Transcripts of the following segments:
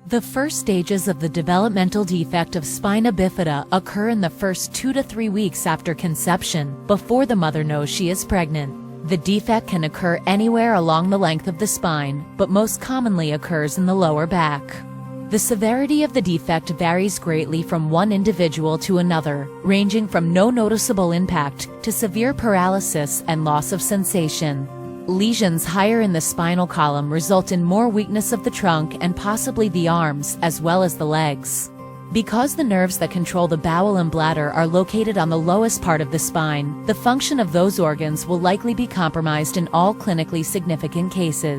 The first stages of the developmental defect of spina bifida occur in the first 2 to 3 weeks after conception, before the mother knows she is pregnant. The defect can occur anywhere along the length of the spine, but most commonly occurs in the lower back. The severity of the defect varies greatly from one individual to another, ranging from no noticeable impact to severe paralysis and loss of sensation. Lesions higher in the spinal column result in more weakness of the trunk and possibly the arms, as well as the legs. Because the nerves that control the bowel and bladder are located on the lowest part of the spine, the function of those organs will likely be compromised in all clinically significant cases.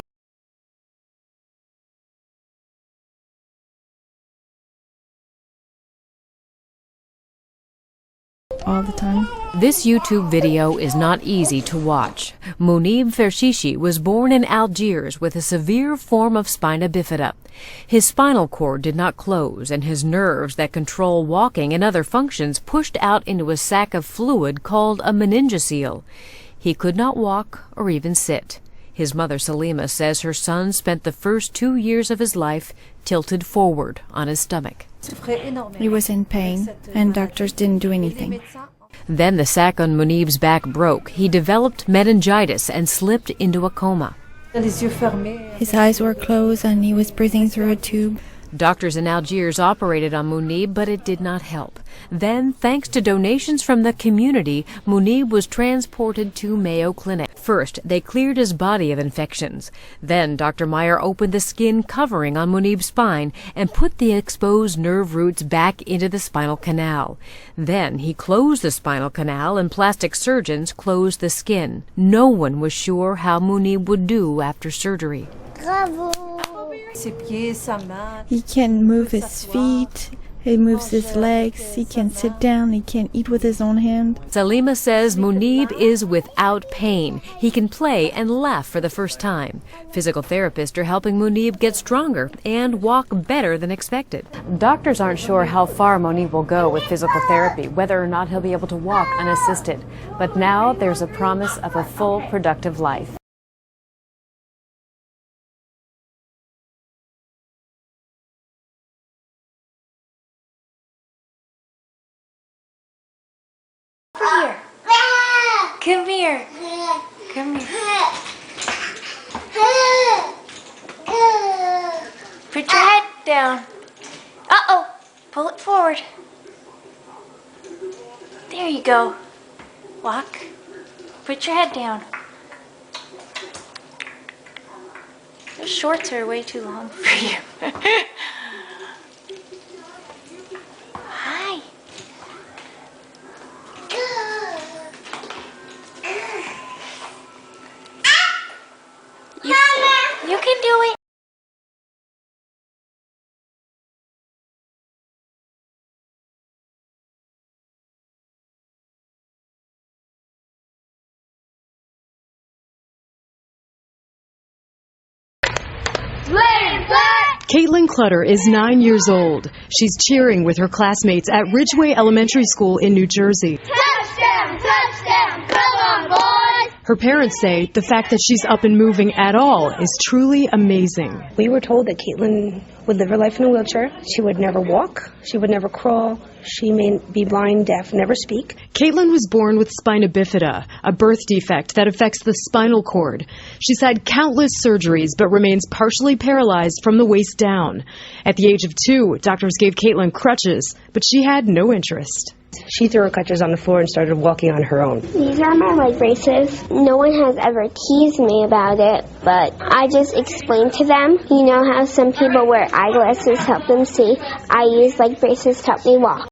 All the time. This YouTube video is not easy to watch. Munib Fershishi was born in Algiers with a severe form of spina bifida. His spinal cord did not close, and his nerves that control walking and other functions pushed out into a sac of fluid called a meningocele. He could not walk or even sit. His mother Salima says her son spent the first 2 years of his life tilted forward on his stomach. He was in pain, and doctors didn't do anything. Then the sac on Munib's back broke. He developed meningitis and slipped into a coma. His eyes were closed, and he was breathing through a tube. Doctors in Algiers operated on Munib, but it did not help. Then, thanks to donations from the community, Munib was transported to Mayo Clinic. First, they cleared his body of infections. Then, Dr. Meyer opened the skin covering on Munib's spine and put the exposed nerve roots back into the spinal canal. Then, he closed the spinal canal and plastic surgeons closed the skin. No one was sure how Munib would do after surgery. He can move his feet, he moves his legs, he can sit down, he can eat with his own hand. Salima says Munib is without pain. He can play and laugh for the first time. Physical therapists are helping Munib get stronger and walk better than expected. Doctors aren't sure how far Munib will go with physical therapy, whether or not he'll be able to walk unassisted. But now there's a promise of a full, productive life. Here. Come here. Come here. Put your head down. Uh-oh. Pull it forward. There you go. Walk. Put your head down. Those shorts are way too long for you. Hi. You can do it. Caitlin Clutter is 9 years old. She's cheering with her classmates at Ridgeway Elementary School in New Jersey. Touchdown! Touchdown! Come on, boys! Her parents say the fact that she's up and moving at all is truly amazing. We were told that Caitlin would live her life in a wheelchair. She would never walk. She would never crawl. She may be blind, deaf, never speak. Caitlin was born with spina bifida, a birth defect that affects the spinal cord. She's had countless surgeries but remains partially paralyzed from the waist down. At the age of 2, doctors gave Caitlin crutches, but she had no interest. She threw her crutches on the floor and started walking on her own. These are my leg braces. No one has ever teased me about it, but I just explained to them. You know how some people wear eyeglasses to help them see? I use leg braces to help me walk.